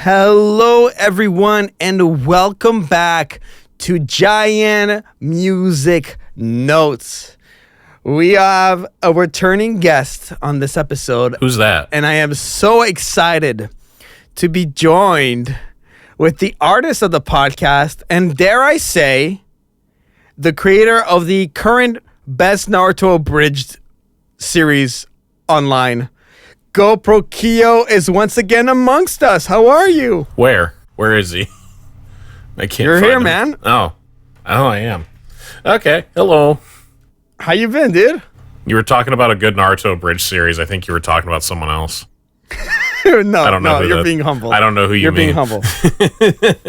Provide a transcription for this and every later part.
Hello, everyone, and welcome back to JaianMusic Notes. We have a returning guest on this episode. Who's that? And I am so excited to be joined with the artist of the podcast, and dare I say, the creator of the current best Naruto Abridged series online. GoPro Kyo is once again amongst us. How are you? Where? Where is he? I can't. You're find here, him. man. Oh, I am. Okay. Hello. How you been, dude? You were talking about a good Naruto Abridged series. I think you were talking about someone else. No, I don't know. you're being humble. I don't know who you You're mean. being humble.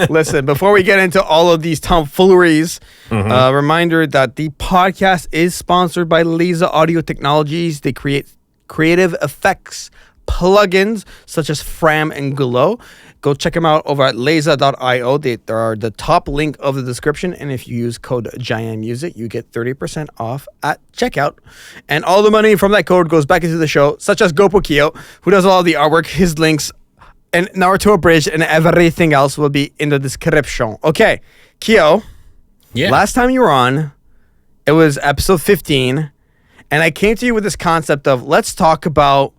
Listen, before we get into all of these tomfooleries, reminder that the podcast is sponsored by Laser Audio Technologies. They create creative effects plugins such as Fram and Glow. Go check them out over at laser.io. They are the top link of the description, and if you use code JaianMusic, you get 30% off at checkout. And all the money from that code goes back into the show, such as GoPro Kyo, who does all the artwork. His links and Naruto Abridged and everything else will be in the description. Okay, Kyo, last time you were on, it was episode 15, and I came to you with this concept of let's talk about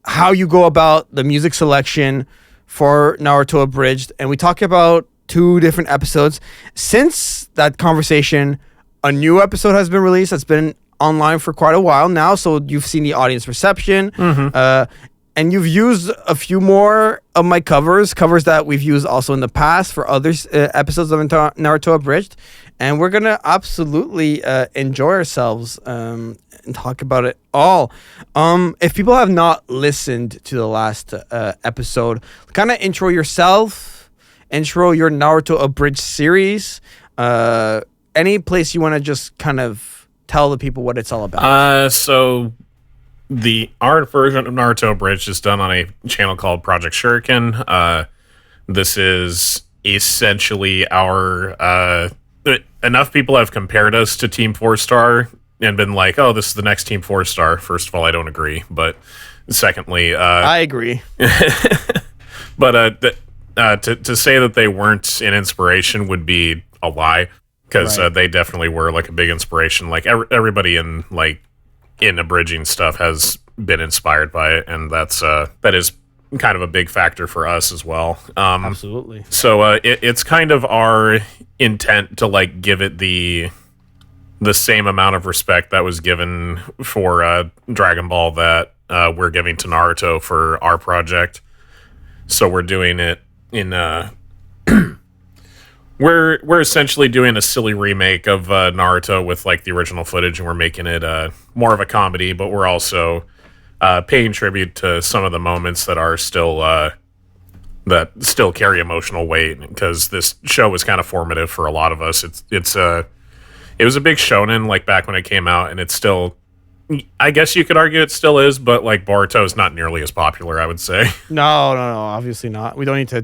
how you go about the music selection for Naruto Abridged, and we talked about 2 different episodes. Since that conversation, a new episode has been released that's been online for quite a while now, so you've seen the audience reception, and you've used a few more of my covers that we've used also in the past for other episodes of Naruto Abridged, and we're gonna absolutely enjoy ourselves and talk about it all. If people have not listened to the last episode, kind of intro yourself, intro your Naruto Abridged series, any place you want to just kind of tell the people what it's all about. So the art version of Naruto Abridged is done on a channel called Project Shuriken. This is essentially our... enough people have compared us to Team 4-Star and been like, oh, this is the next Team 4-Star. First of all, I don't agree. But secondly... I agree. But to say that they weren't an inspiration would be a lie. Because they definitely were like a big inspiration. Like everybody in abridging stuff has been inspired by it, and that is kind of a big factor for us as well. Absolutely. So it's kind of our intent to like give it the same amount of respect that was given for Dragon Ball that we're giving to Naruto for our project. So we're doing it in We're essentially doing a silly remake of Naruto with like the original footage, and we're making it more of a comedy, but we're also paying tribute to some of the moments that are still that still carry emotional weight, because this show was kind of formative for a lot of us. It was a big shonen like back when it came out, and it's still, I guess you could argue it still is, but like Boruto is not nearly as popular, I would say. No, obviously not. We don't need to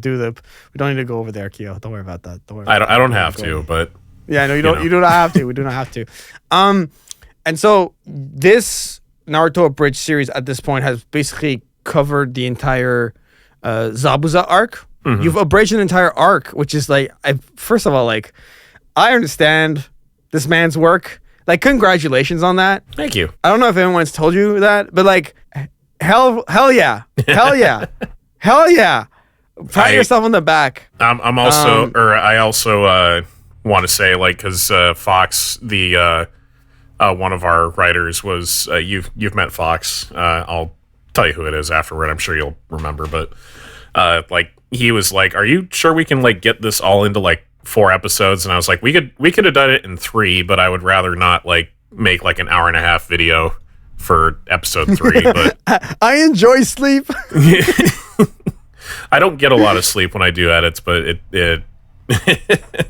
go over there, Kyo. Don't worry about that. I don't have to, but yeah, no, you don't. You do not have to. We do not have to. And so this Naruto Abridged series at this point has basically covered the entire Zabuza arc. You've abridged an entire arc, which is like, first of all, like, I understand this man's work. Like, congratulations on that. Thank you. I don't know if anyone's told you that, but like, hell yeah. Hell yeah. Hell yeah. Pat yourself on the back. I'm also, I also want to say, like, because Fox, the one of our writers was, you've met Fox. I'll tell you who it is afterward. I'm sure you'll remember, but like, he was like, "Are you sure we can like get this all into like 4 episodes?" And I was like, we could have done it in 3, but I would rather not like make like an hour-and-a-half video for episode 3. But I enjoy sleep. I don't get a lot of sleep when I do edits, but it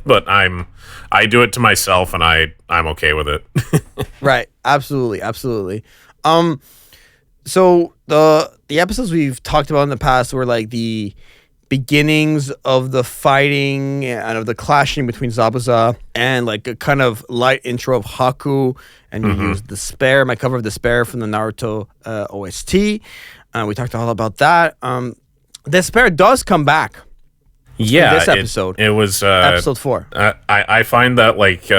but I do it to myself, and I'm okay with it. Right. Absolutely. So the episodes we've talked about in the past were like the beginnings of the fighting and of the clashing between Zabuza, and like a kind of light intro of Haku, and you used Despair, my cover of Despair from the Naruto OST. We talked all about that. Despair does come back Yeah, in this episode. It was episode 4. I find that like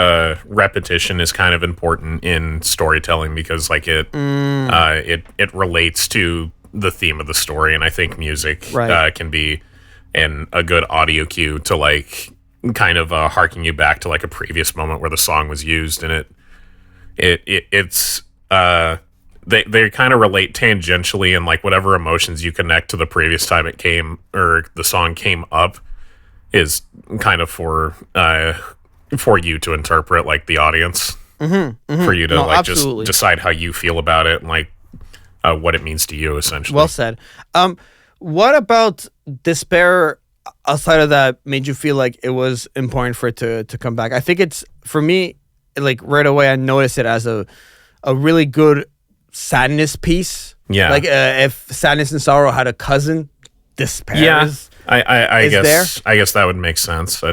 repetition is kind of important in storytelling because like it relates to the theme of the story, and I think music can be a good audio cue to like kind of harken you back to like a previous moment where the song was used, and it's they kind of relate tangentially, and like whatever emotions you connect to the previous time it came or the song came up is kind of for you to interpret, like the audience, for you to absolutely. Just decide how you feel about it and like what it means to you, essentially. Well said. What about despair outside of that made you feel like it was important for it to come back? I think it's, for me, like right away I noticed it as a really good sadness piece. Yeah. Like if Sadness and Sorrow had a cousin, despair is I guess there. I guess that would make sense.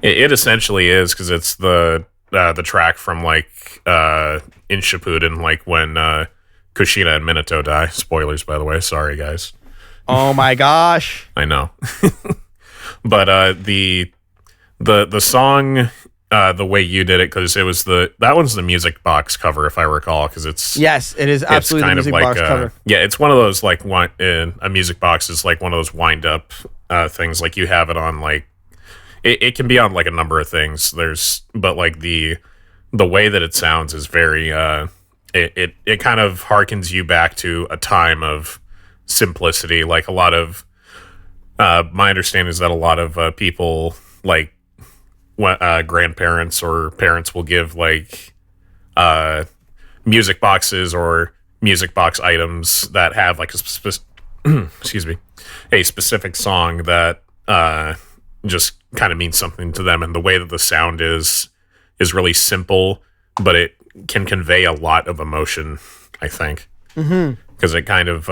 It essentially is, because it's the track from like in Shippuden, like when Kushina and Minato die. Spoilers, by the way. Sorry, guys. Oh my gosh. I know. But the song, the way you did it, because it was that one's the music box cover, if I recall, because it's yes, it is absolutely the music box cover. Yeah, it's one of those like a music box is like one of those wind up things. Like you have it on like it can be on like a number of things. But like the way that it sounds is very it kind of harkens you back to a time of simplicity. Like a lot of my understanding is that a lot of people, like grandparents or parents, will give like music boxes or music box items that have like excuse me, a specific song that just kind of means something to them, and the way that the sound is really simple, but it can convey a lot of emotion, I think, because it kind of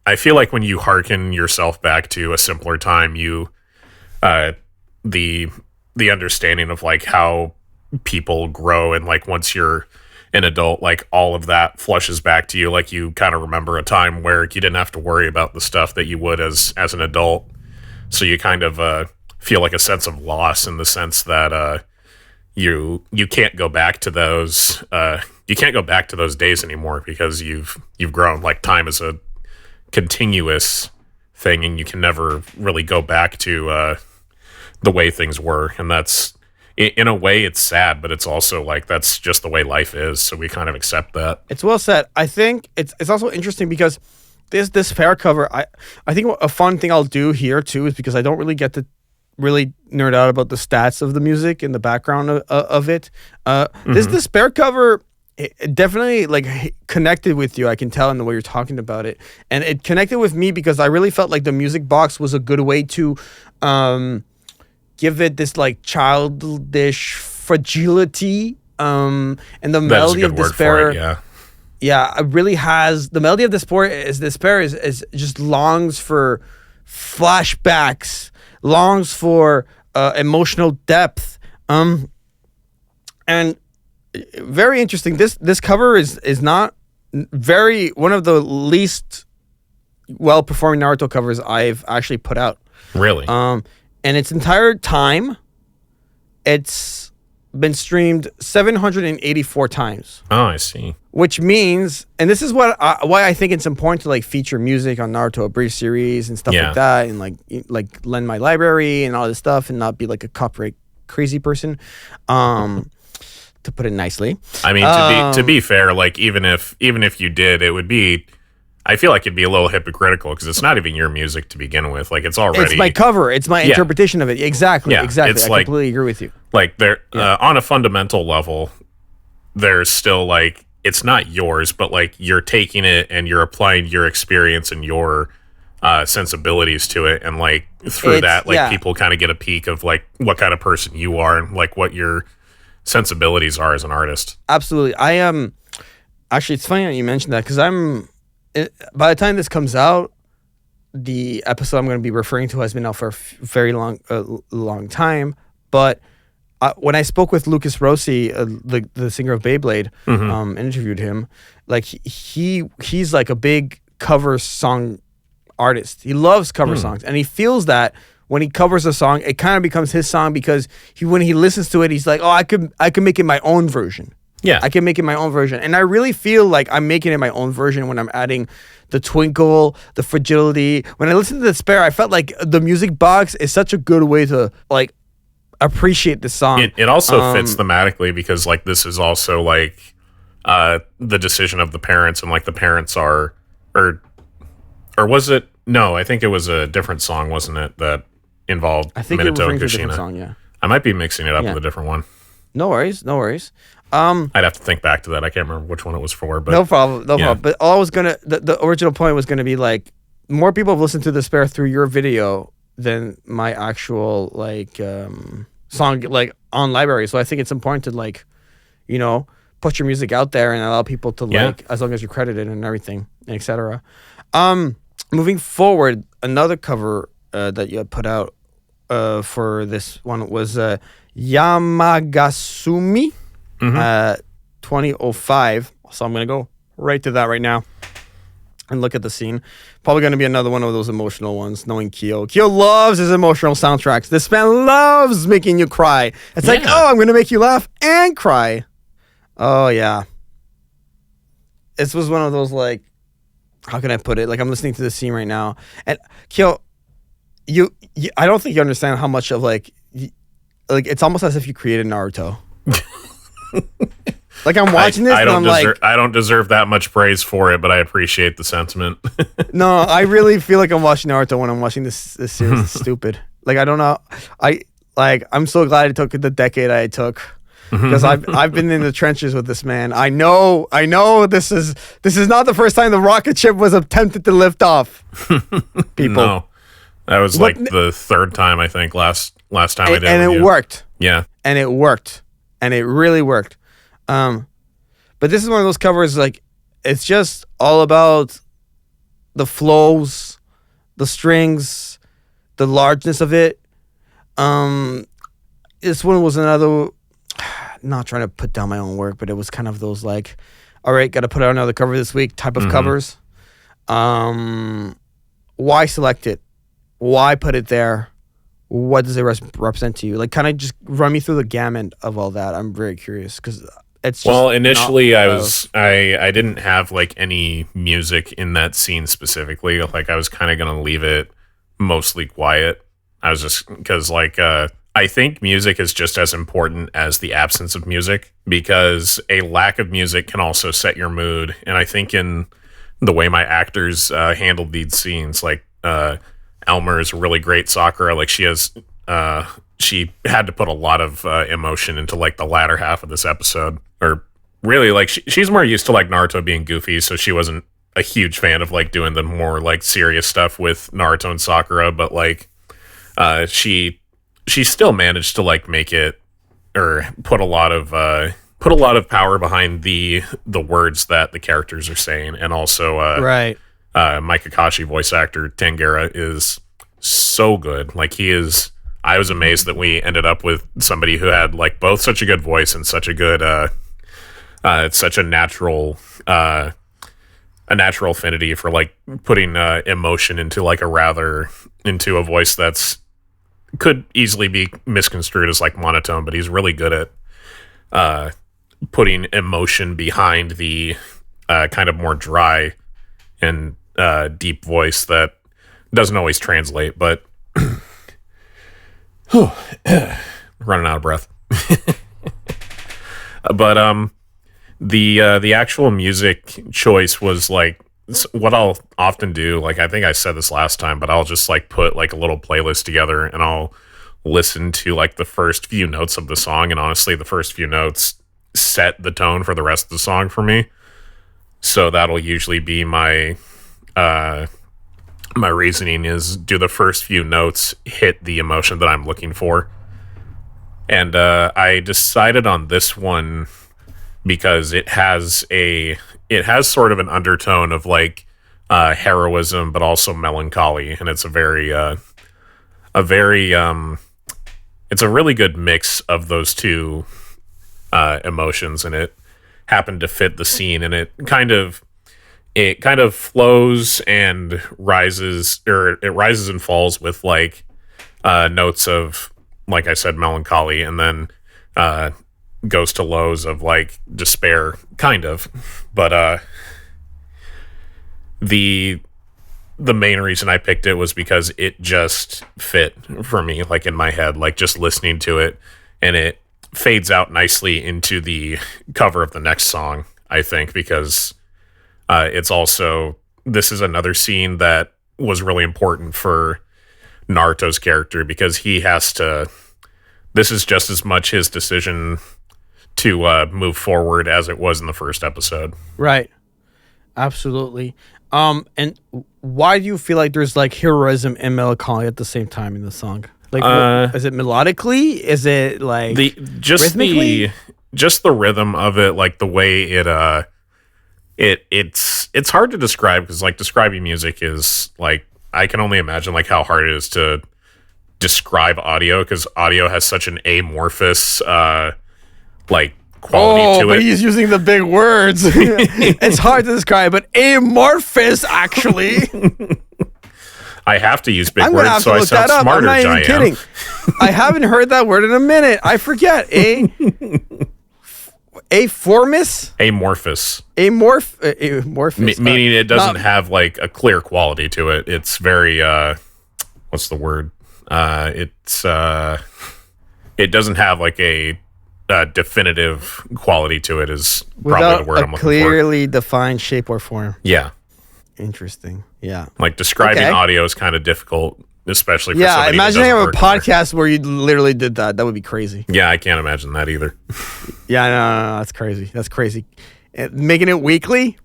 I feel like when you hearken yourself back to a simpler time, you the understanding of like how people grow, and like once you're an adult, like all of that flushes back to you. Like you kind of remember a time where you didn't have to worry about the stuff that you would as an adult, so you kind of feel like a sense of loss, in the sense that you can't go back to those days anymore, because you've grown. Like time is a continuous thing, and you can never really go back to the way things were. And that's, in a way, it's sad, but it's also like that's just the way life is, so we kind of accept that. It's well said. I think it's also interesting because this fair cover, I think a fun thing I'll do here too is, because I don't really get to really nerd out about the stats of the music and the background of it. This despair cover, it definitely like connected with you. I can tell in the way you're talking about it, and it connected with me because I really felt like the music box was a good way to give it this like childish fragility, and the melody of despair. Yeah, it really has, the melody of despair is just longs for flashbacks, longs for emotional depth, and very interesting. This cover is not one of the least well performing Naruto covers I've actually put out. Really? And its entire time, it's been streamed 784 times. Oh, I see. Which means, and this is why I think it's important to like feature music on Naruto Abridged series and stuff like that, and like lend my library and all this stuff, and not be like a copyright crazy person, to put it nicely. I mean, to be fair, like even if you did, it would be, I feel like it'd be a little hypocritical, because it's not even your music to begin with. Like it's already, it's my cover, it's my interpretation of it. Exactly. I like, completely agree with you. Like there, on a fundamental level, there's still like, it's not yours, but like you're taking it and you're applying your experience and your sensibilities to it, and like through that, like people kind of get a peek of like what kind of person you are and like what your sensibilities are as an artist. Absolutely. I am actually, it's funny that you mentioned that, because by the time this comes out, the episode I'm going to be referring to has been out for a very long time. But when I spoke with Lucas Rossi, the singer of Beyblade, and interviewed him, like he's like a big cover song artist. He loves cover songs, and he feels that when he covers a song, it kind of becomes his song because when he listens to it, he's like, oh, I could make it my own version. Yeah. I can make it my own version. And I really feel like I'm making it my own version when I'm adding the twinkle, the fragility. When I listen to Despair, I felt like the music box is such a good way to like appreciate the song. It also fits thematically because like this is also like the decision of the parents, and like the parents are or was it? No, I think it was a different song, wasn't it? That involved Minato and Kushina. Song, yeah. I might be mixing it up with a different one. No worries. I'd have to think back to that. I can't remember which one it was for, but no problem. But all I was the original point was gonna be like more people have listened to Despair through your video than my actual like song like on library. So I think it's important to like, put your music out there and allow people to like, as long as you're credited and everything, etc. Moving forward, another cover that you had put out for this one was Yamagasumi 2005. So I'm going to go right to that right now and look at the scene. Probably going to be another one of those emotional ones, knowing Kyo. Kyo loves his emotional soundtracks. This man loves making you cry. It's like, oh, I'm going to make you laugh and cry. Oh, yeah. This was one of those, like, how can I put it? Like, I'm listening to the scene right now. And Kyo, you I don't think you understand how much of, like it's almost as if you created Naruto. Like, I'm watching this and I'm like... I don't deserve that much praise for it, but I appreciate the sentiment. No, I really feel like I'm watching Naruto when I'm watching this series. It's stupid. Like, I don't know. I'm so glad I took the decade I took. Because I've been in the trenches with this man. I know this is not the first time the rocket ship was attempted to lift off. People. No. That was like the third time, I think, last time I did it. And it worked. Yeah. And it worked. And it really worked. But this is one of those covers, like, it's just all about the flows, the strings, the largeness of it. This one was another, not trying to put down my own work, but it was kind of those like, all right, got to put out another cover this week type of covers. Why select it? Why put it there? What does it represent to you? Like, kind of just run me through the gamut of all that. I'm very curious because it's just initially I didn't have like any music in that scene specifically. Like, I was kind of gonna leave it mostly quiet. I was just because like I think music is just as important as the absence of music, because a lack of music can also set your mood. And I think in the way my actors handled these scenes, like Elmer is a really great Sakura. Like, she had to put a lot of emotion into like the latter half of this episode. Or really, like she's more used to like Naruto being goofy, so she wasn't a huge fan of like doing the more like serious stuff with Naruto and Sakura. But like she still managed to like make it, or put a lot of power behind the words that the characters are saying. And also right. My Kakashi voice actor Tangera is so good. Like, I was amazed that we ended up with somebody who had like both such a good voice and such a good it's such a natural affinity for like putting emotion into like into a voice that's could easily be misconstrued as like monotone, but he's really good at putting emotion behind the kind of more dry and deep voice that doesn't always translate. But running out of breath. But the actual music choice was like what I'll often do. Like, I think I said this last time, but I'll just like put like a little playlist together and I'll listen to like the first few notes of the song. And honestly, the first few notes set the tone for the rest of the song for me. So that'll usually be my reasoning is, do the first few notes hit the emotion that I'm looking for? And I decided on this one because it has sort of an undertone of like heroism, but also melancholy, and it's it's a really good mix of those two emotions, and it happened to fit the scene, and it kind of it kind of flows and rises, or it rises and falls with like notes of, like I said, melancholy, and then goes to lows of like despair, kind of. But the main reason I picked it was because it just fit for me, like in my head, like just listening to it, and it fades out nicely into the cover of the next song, I think, because it's also, this is another scene that was really important for Naruto's character, because he has to, this is just as much his decision to move forward as it was in the first episode. Right. Absolutely. And why do you feel like there's like heroism and melancholy at the same time in the song? Like, is it melodically? Is it like rhythmically? Just the rhythm of it, like the way it's hard to describe, because like describing music is like, I can only imagine like how hard it is to describe audio, because audio has such an amorphous like quality to but it. He's using the big words. It's hard to describe, but amorphous, actually. I have to use big words so I sound smarter, I'm not even kidding. I haven't heard that word in a minute. I forget. Amorphous? Amorphous. Amorphous. Meaning it doesn't have like a clear quality to it. It's very what's the word? It doesn't have like a definitive quality to it, is probably the word I'm looking for. Clearly defined shape or form. Yeah. Interesting. Yeah. Like describing audio is kind of difficult, especially for somebody imagine who having a doesn't work podcast where you literally did that. That would be crazy. Yeah, I can't imagine that either. Yeah, no, that's crazy. That's crazy. Making it weekly?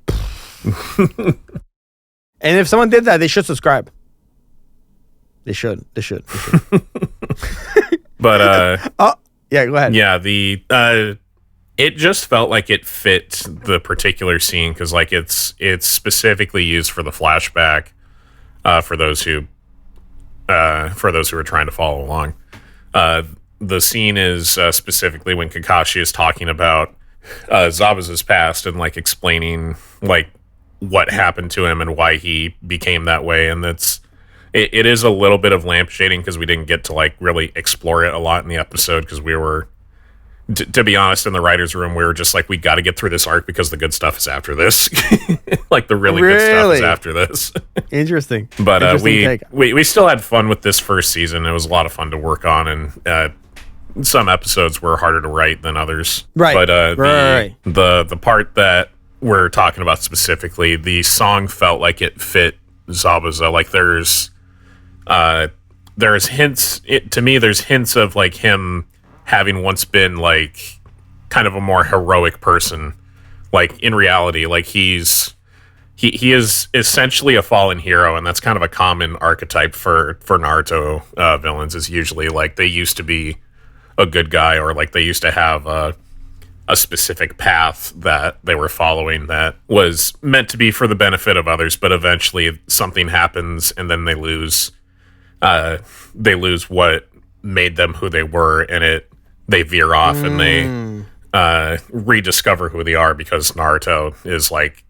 And if someone did that, they should subscribe. They should. But yeah, go ahead. yeah, it just felt like it fit the particular scene, because like it's specifically used for the flashback, for those who are trying to follow along. The scene is specifically when Kakashi is talking about Zabuza's past and like explaining like what happened to him and why he became that way, and it is a little bit of lampshading, because we didn't get to like really explore it a lot in the episode, because we were, to be honest, in the writer's room, we were just like, we got to get through this arc because the good stuff is after this. Like the really good stuff is after this. Interesting. But we still had fun with this first season. It was a lot of fun to work on, and some episodes were harder to write than others. Right. But right. the part that we're talking about specifically, the song felt like it fit Zabuza. Like there's hints, to me, there's hints of like him having once been like kind of a more heroic person. Like in reality, like he is essentially a fallen hero, and that's kind of a common archetype for Naruto villains, is usually like they used to be a good guy, or like they used to have a specific path that they were following that was meant to be for the benefit of others, but eventually something happens and then they lose what made them who they were, and they veer off and they rediscover who they are, because Naruto is like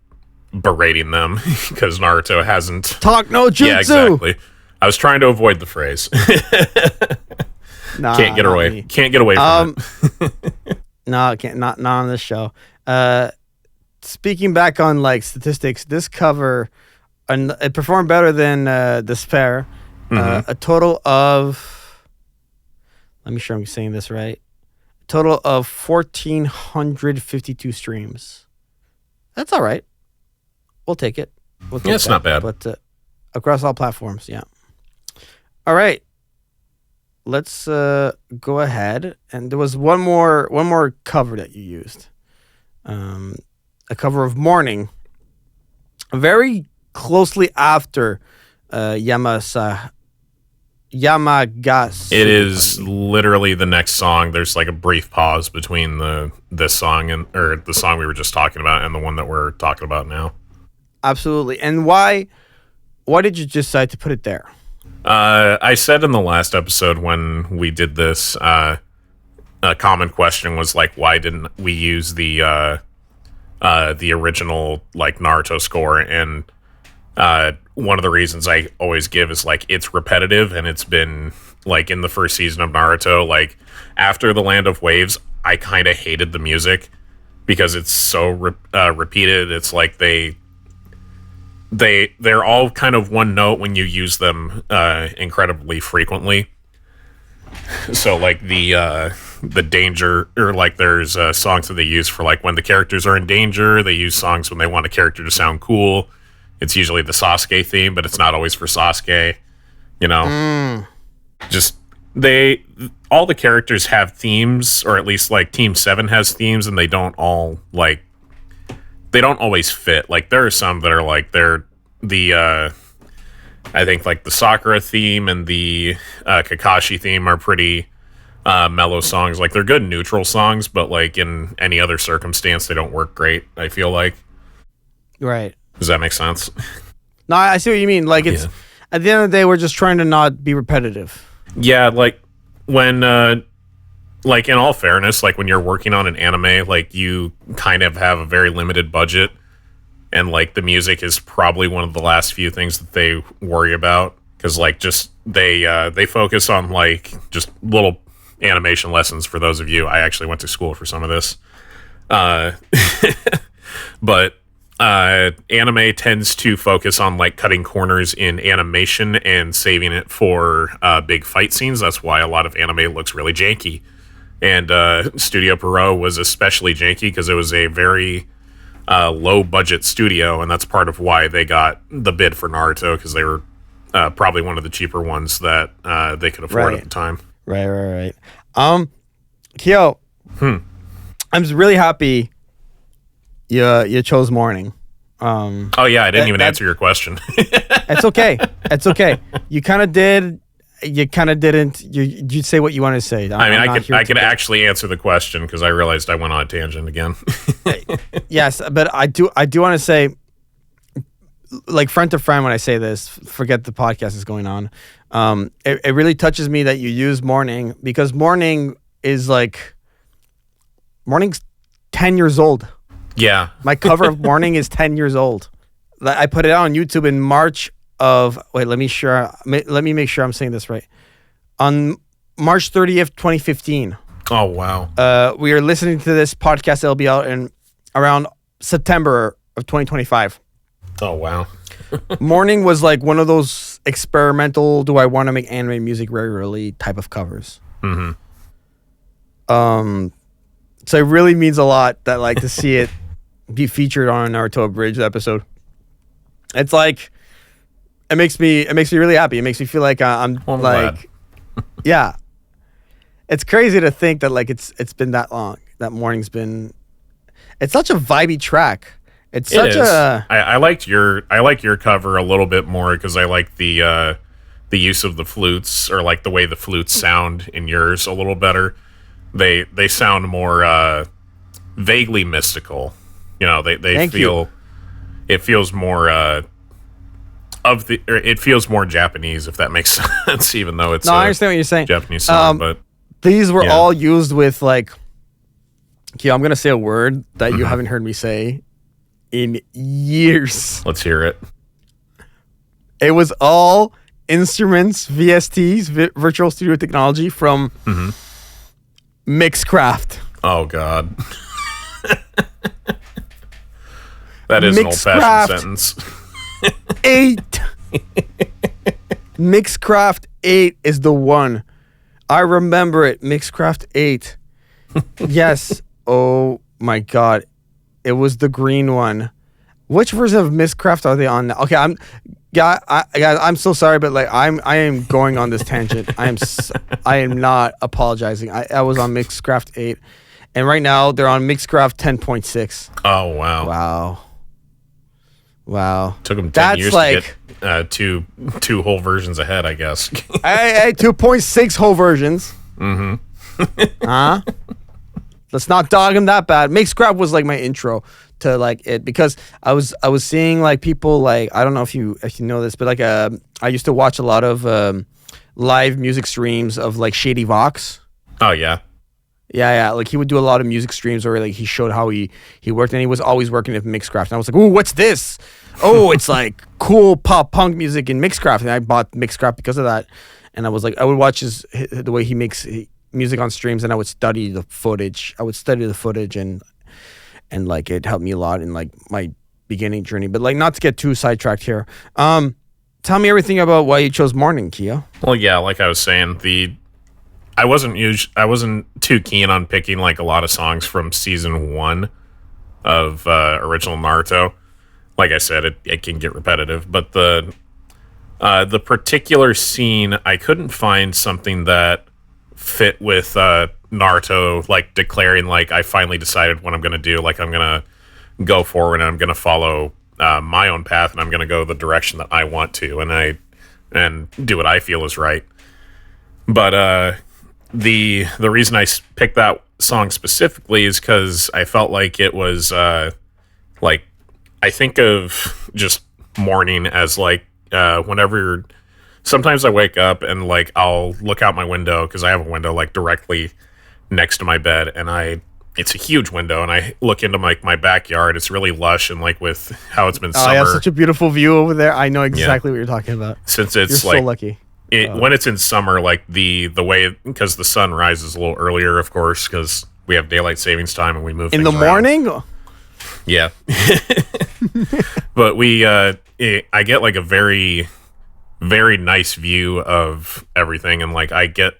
berating them because Naruto hasn't talk no jutsu. Yeah, exactly. I was trying to avoid the phrase. Can't get away from it. No, can't. Not on this show. Speaking back on like statistics, this cover, it performed better than Despair. A total of, let me sure I'm saying this right. A total of 1,452 streams. That's all right. We'll take it. It's not bad. But across all platforms, yeah. All right. Let's go ahead. And there was one more cover that you used. A cover of Morning. Very closely after Yamagasa. It is literally the next song. There's like a brief pause between this song or the song we were just talking about and the one that we're talking about now. Absolutely. And why did you decide to put it there? I said in the last episode when we did this, a common question was like, why didn't we use the the original like Naruto score, and one of the reasons I always give is like it's repetitive, and it's been like in the first season of Naruto, like after the Land of Waves, I kind of hated the music because it's so repeated. It's like they're all kind of one note when you use them incredibly frequently. So like the danger, or like there's songs that they use for like when the characters are in danger. They use songs when they want a character to sound cool. It's usually the Sasuke theme, but it's not always for Sasuke. You know, just all the characters have themes, or at least like Team 7 has themes, and they don't all like they don't always fit. Like there are some that are like they're the I think like the Sakura theme and the Kakashi theme are pretty mellow songs. Like they're good neutral songs, but like in any other circumstance, they don't work great, I feel like. Right. Does that make sense? No, I see what you mean. Like it's at the end of the day, we're just trying to not be repetitive. Yeah, like when like in all fairness, like when you're working on an anime, like you kind of have a very limited budget, and like the music is probably one of the last few things that they worry about, because like just they focus on like just little animation lessons. For those of you, I actually went to school for some of this, but anime tends to focus on like cutting corners in animation and saving it for big fight scenes. That's why a lot of anime looks really janky, and Studio Pierrot was especially janky because it was a very low budget studio, and that's part of why they got the bid for Naruto, because they were probably one of the cheaper ones that they could afford at the time. Right. Kyo, I'm really happy you chose morning. Oh yeah, I didn't even answer your question. It's okay. You kind of did. You kind of didn't. You say what you want to say. I could actually answer the question because I realized I went on a tangent again. Yes, but I do want to say, like friend to friend, when I say this, forget the podcast is going on. It really touches me that you use morning, because morning's 10 years old. Yeah. My cover of morning is 10 years old. I put it out on YouTube in March of, let me make sure I'm saying this right. On March 30th, 2015. Oh, wow. We are listening to this podcast. It'll be out in around September of 2025. Oh, wow. Morning was like one of those experimental, do I want to make anime music regularly type of covers. Mm-hmm. So it really means a lot that like to see it be featured on a Naruto Abridged episode. It's like, it makes me really happy. It makes me feel like I'm like, yeah. It's crazy to think that like it's been that long. That morning's been. It's such a vibey track. It's such a. I liked your cover a little bit more because I like the use of the flutes, or like the way the flutes sound in yours a little better. They sound more vaguely mystical. You know, they feel. It feels more it feels more Japanese, if that makes sense. Even though it's I understand what you're saying. Japanese song, but these were all used with like. Okay, I'm gonna say a word that you haven't heard me say in years. Let's hear it. It was all instruments, VSTs, Virtual Studio Technology from Mixcraft. Oh God. That is an old-fashioned sentence. 8. Mixcraft 8 is the one. I remember it. Mixcraft 8. Yes. Oh my God. It was the green one. Which version of Mixcraft are they on now? Okay, guys, I'm so sorry, but like I am going on this tangent. I am not apologizing. I was on Mixcraft 8, and right now they're on Mixcraft 10.6. Oh wow. Wow. Took them 10 years to get two whole versions ahead, I guess. Hey, 2.6 whole versions. Huh? Let's not dog him that bad. Mixcraft was like my intro to like it, because I was seeing like people like, I don't know if you know this, but like I used to watch a lot of live music streams of like Shady Vox. Oh yeah. Yeah. Like he would do a lot of music streams where like he showed how he worked, and he was always working with Mixcraft. And I was like, ooh, what's this? Oh, it's like cool pop punk music in Mixcraft, and I bought Mixcraft because of that. And I was like, I would watch the way he makes music on streams, and I would study the footage. And like it helped me a lot in like my beginning journey. But like not to get too sidetracked here. Tell me everything about why you chose morning, Kia. Well, yeah, like I was saying, I wasn't too keen on picking like a lot of songs from season 1 of original Naruto. Like I said, it can get repetitive, but the particular scene, I couldn't find something that fit with Naruto, like declaring like I finally decided what I'm gonna do. Like I'm gonna go forward and I'm gonna follow my own path, and I'm gonna go the direction that I want to, and do what I feel is right. But the reason I picked that song specifically is because I felt like it was like I think of just morning as like whenever sometimes I wake up and like I'll look out my window because I have a window like directly next to my bed, and it's a huge window, and I look into my backyard. It's really lush, and like with how it's been summer. I have such a beautiful view over there. I know exactly what you're talking about. Since it's you're like so lucky. When it's in summer, like the way, because the sun rises a little earlier, of course, because we have daylight savings time and we move in the morning. Yeah, but I get like a very, very nice view of everything, and like I get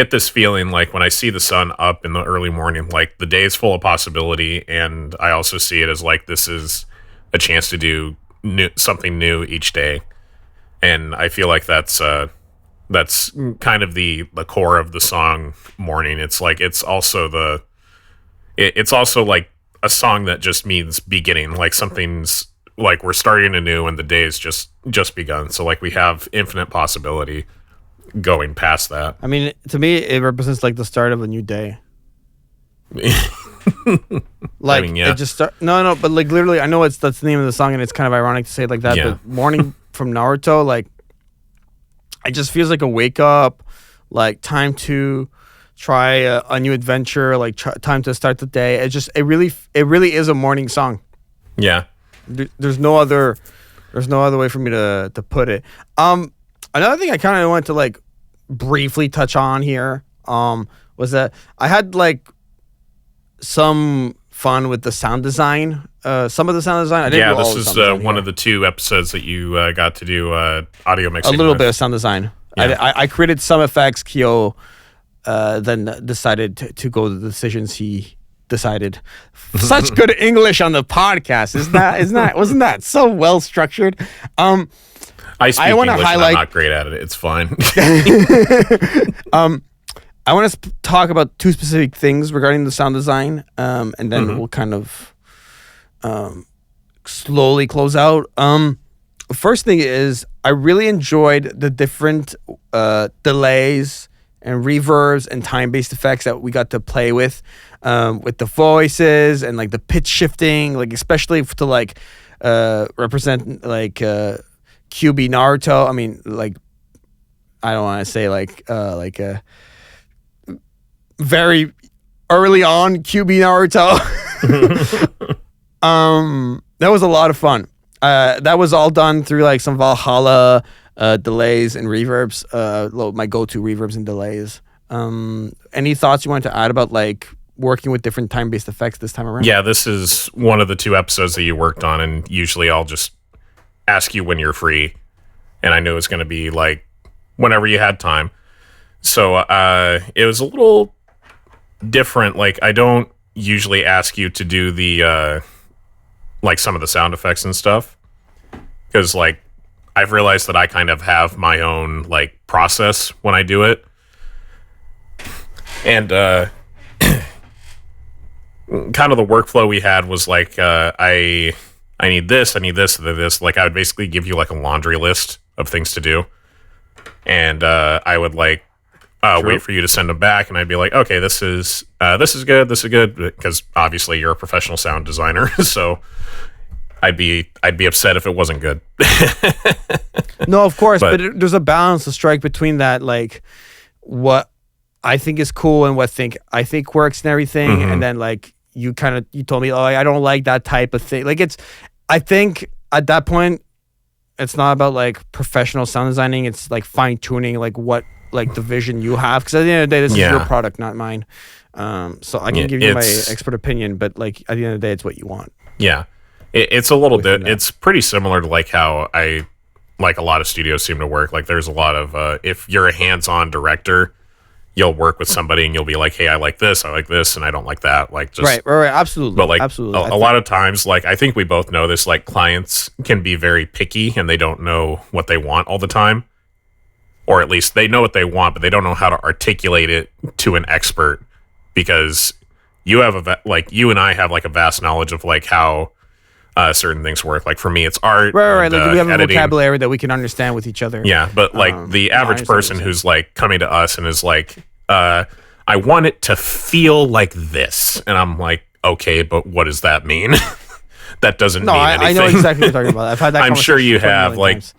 this feeling like when I see the sun up in the early morning, like the day is full of possibility, and I also see it as like this is a chance to do something new each day. And I feel like that's kind of the core of the song "Morning." It's like it's also like a song that just means beginning. Like something's like we're starting anew, and the day is just begun. So like we have infinite possibility going past that. I mean, to me, it represents like the start of a new day. Like it just start. No, but like literally, I know that's the name of the song, and it's kind of ironic to say it like that. Yeah. But morning from Naruto, like it just feels like a wake up, like time to try a new adventure, like time to start the day. It really is a morning song. Yeah. There's no other way for me to put it. Another thing I kind of wanted to like briefly touch on here was that I had like some fun with the sound design. Some of the sound design. I didn't do all this is one of the 2 episodes that you got to do audio mixing. A little bit of sound design. Yeah. I created some effects. Kyo then decided to go the decisions he decided. Such good English on the podcast. Wasn't that so well structured? I speak English, and I'm not great at it. It's fine. I want to talk about 2 specific things regarding the sound design, and then we'll kind of slowly close out. The first thing is I really enjoyed the different delays and reverbs and time-based effects that we got to play with the voices and like the pitch shifting, like especially to like represent like QB Naruto. I mean, like I don't want to say like very early on QB Naruto. That was a lot of fun. That was all done through like some Valhalla delays and reverbs. My go-to reverbs and delays. Any thoughts you wanted to add about like working with different time-based effects this time around? Yeah, this is one of the 2 episodes that you worked on, and usually I'll just ask you when you're free, and I knew it's going to be like whenever you had time. So it was a little different. Like I don't usually ask you to do the like some of the sound effects and stuff, because like I've realized that I kind of have my own like process when I do it, and kind of the workflow we had was like I need this, and this. Like I would basically give you like a laundry list of things to do, and I would like wait for you to send them back, and I'd be like, okay, this is good, because obviously you're a professional sound designer, so I'd be upset if it wasn't good. No, of course, but there's a balance to strike between that, like what I think is cool and what I think works and everything, and then like you told me, oh, I don't like that type of thing. Like I think at that point, it's not about like professional sound designing. It's like fine tuning, like what like the vision you have. Because at the end of the day, this is your product, not mine. So I can give you my expert opinion, but like at the end of the day, it's what you want. Yeah, it's a little bit. It's pretty similar to like how like a lot of studios seem to work. Like there's a lot of if you're a hands-on director, you'll work with somebody and you'll be like, hey, I like this, and I don't like that. Like just right, absolutely. But like absolutely. A lot of times, like I think we both know this, like clients can be very picky and they don't know what they want all the time. Or at least they know what they want, but they don't know how to articulate it to an expert, because you have you and I have like a vast knowledge of like how certain things work. Like for me, it's art. Right. Like we have editing. a vocabulary that we can understand with each other. Yeah, but like the average person who's like coming to us and is like, I want it to feel like this, and I'm like, okay, but what does that mean? That doesn't mean anything. I know exactly what you're talking about. I've had that. I'm sure you have. Like, times.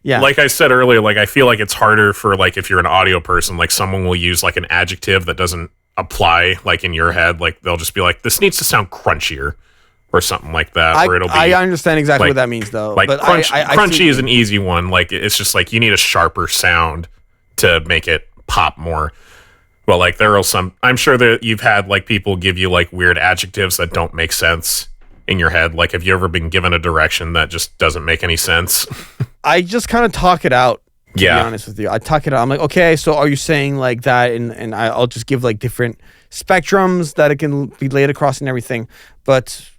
Like I said earlier, like I feel like it's harder for like if you're an audio person, like someone will use like an adjective that doesn't apply like in your head. Like they'll just be like, this needs to sound crunchier or something like that. Or it'll be. I understand exactly what that means though. Like but crunchy is an easy one. Like it's just like you need a sharper sound to make it pop more. Well, like there are some. I'm sure that you've had like people give you like weird adjectives that don't make sense in your head. Like have you ever been given a direction that just doesn't make any sense? I just kind of talk it out, to be honest with you. I talk it out. I'm like, okay, so are you saying like that? And I'll just give like different spectrums that it can be laid across and everything. But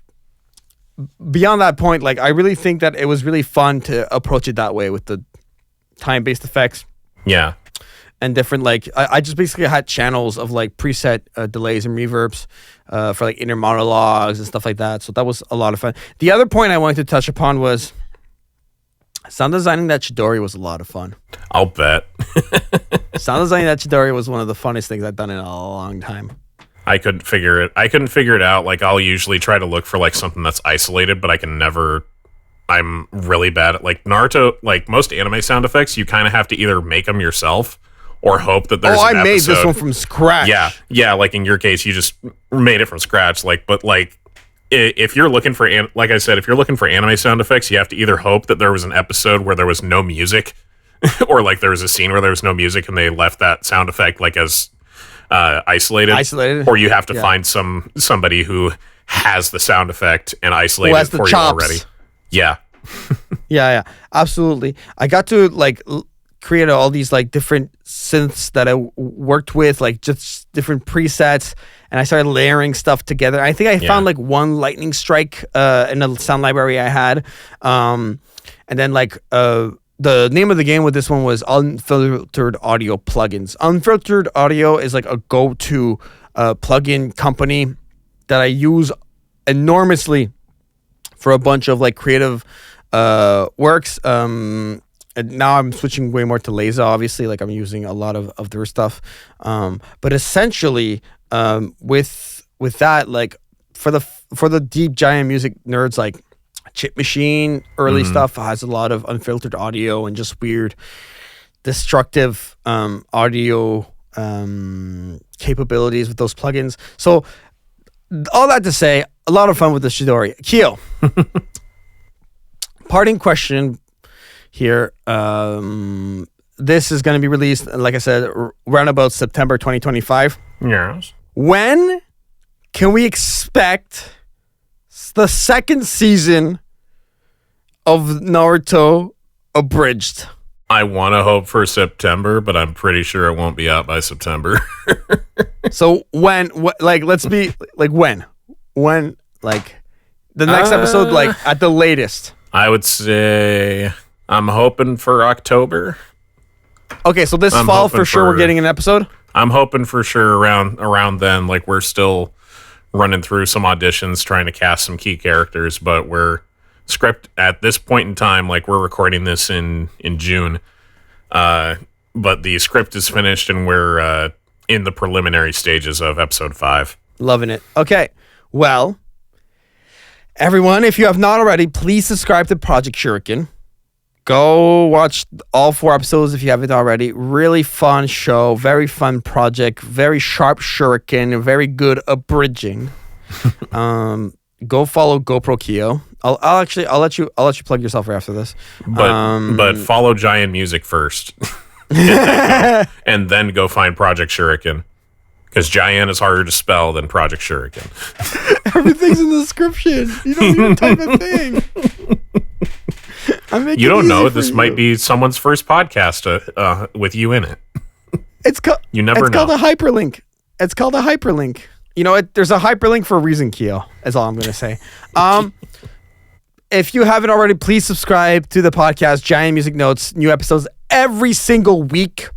beyond that point, like I really think that it was really fun to approach it that way with the time-based effects. Yeah. And different, like, I just basically had channels of like preset delays and reverbs for like inner monologues and stuff like that. So that was a lot of fun. The other point I wanted to touch upon was sound designing that Chidori was a lot of fun. I'll bet. Sound designing that Chidori was one of the funnest things I've done in a long time. I couldn't figure it out. Like I'll usually try to look for like something that's isolated, but I can never. I'm really bad at like Naruto. Like most anime sound effects, you kind of have to either make them yourself or hope that there's. I made this one from scratch. Yeah. Like in your case, you just made it from scratch. Like, but like. If you're looking for, like I said, if you're looking for anime sound effects, you have to either hope that there was an episode where there was no music, or like there was a scene where there was no music and they left that sound effect like as isolated, or you have to find somebody who has the sound effect and isolate it for you already. Yeah. yeah, absolutely. I got to like create all these like different synths that I worked with, like just different presets. And I started layering stuff together. I think I found like one lightning strike in the sound library I had. And then like the name of the game with this one was Unfiltered Audio Plugins. Unfiltered Audio is like a go-to plugin company that I use enormously for a bunch of like creative works. And now I'm switching way more to Laser, obviously. Like I'm using a lot of their stuff. But essentially... with that, like for the deep JaianMusic nerds, like Chip Machine early stuff has a lot of unfiltered audio and just weird destructive audio capabilities with those plugins. So all that to say, a lot of fun with the Chidori. Kyo, parting question here. This is going to be released, like I said, around about September 2025. Yes. When can we expect the second season of Naruto Abridged? I want to hope for September, but I'm pretty sure it won't be out by September. So when, like, let's be like when, like the next episode, like at the latest. I would say I'm hoping for October. Okay, so this fall for sure we're getting an episode. I'm hoping for sure around then. Like we're still running through some auditions, trying to cast some key characters, but we're script at this point in time. Like we're recording this in June, but the script is finished and we're in the preliminary stages of episode 5. Loving it. Okay, well, everyone, if you have not already, please subscribe to Project Shuriken. Go watch all 4 episodes if you haven't already. Really fun show, very fun project, very sharp shuriken, very good abridging. Go follow GoPro Keo. I'll let you plug yourself right after this. But follow JaianMusic first, and then go find Project Shuriken, because Jaian is harder to spell than Project Shuriken. Everything's in the description. You don't even type a thing. You don't know. This might be someone's first podcast with you in it. You never know. It's called a hyperlink. It's called a hyperlink. You know what? There's a hyperlink for a reason, Keo. That's all I'm going to say. If you haven't already, please subscribe to the podcast, JaianMusic Notes. New episodes every single week.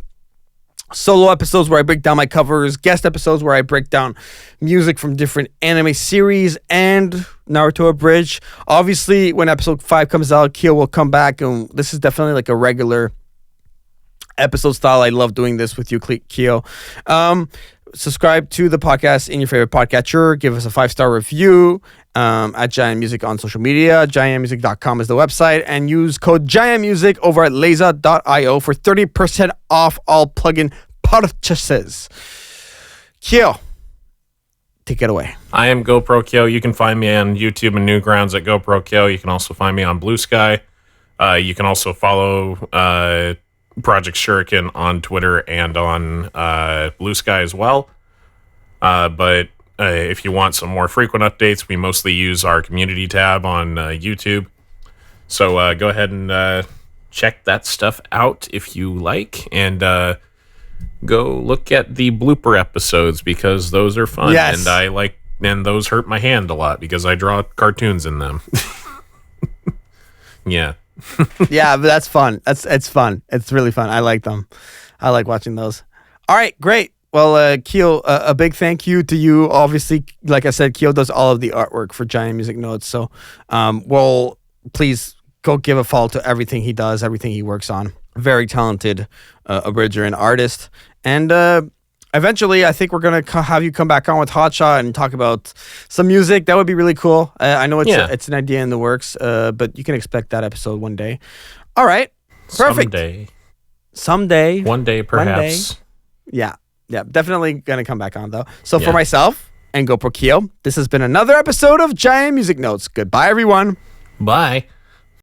Solo episodes where I break down my covers. Guest episodes where I break down music from different anime series and Naruto Abridged. Obviously, when episode 5 comes out, Keo will come back. And this is definitely like a regular episode style. I love doing this with you, Keo. Subscribe to the podcast in your favorite podcatcher. Give us a 5-star review at JaianMusic on social media. JaianMusic.com is the website. And use code JaianMusic over at Laza.io for 30% off all plugin purchases. Keo, take it away. I am GoPro Kyo. You can find me on YouTube and Newgrounds at GoPro Kyo. You can also find me on Blue Sky. You can also follow Project Shuriken on Twitter and on Blue Sky as well. But if you want some more frequent updates, we mostly use our community tab on YouTube. So go ahead and check that stuff out if you like. And go look at the blooper episodes, because those are fun. Yes. And those hurt my hand a lot because I draw cartoons in them. Yeah. Yeah, but that's fun. It's fun. It's really fun. I like them. I like watching those. All right, great. Well, Keo, a big thank you to you. Obviously, like I said, Keo does all of the artwork for JaianMusic Notes. So, well, please go give a follow to everything he does, everything he works on. Very talented abridger and artist. And eventually, I think we're going to have you come back on with Hotshot and talk about some music. That would be really cool. I know it's an idea in the works, but you can expect that episode one day. All right. Perfect. Someday. One day, perhaps. One day. Yeah. Yeah. Definitely going to come back on, though. So for myself and GoPro Keo, this has been another episode of JaianMusic Notes. Goodbye, everyone. Bye.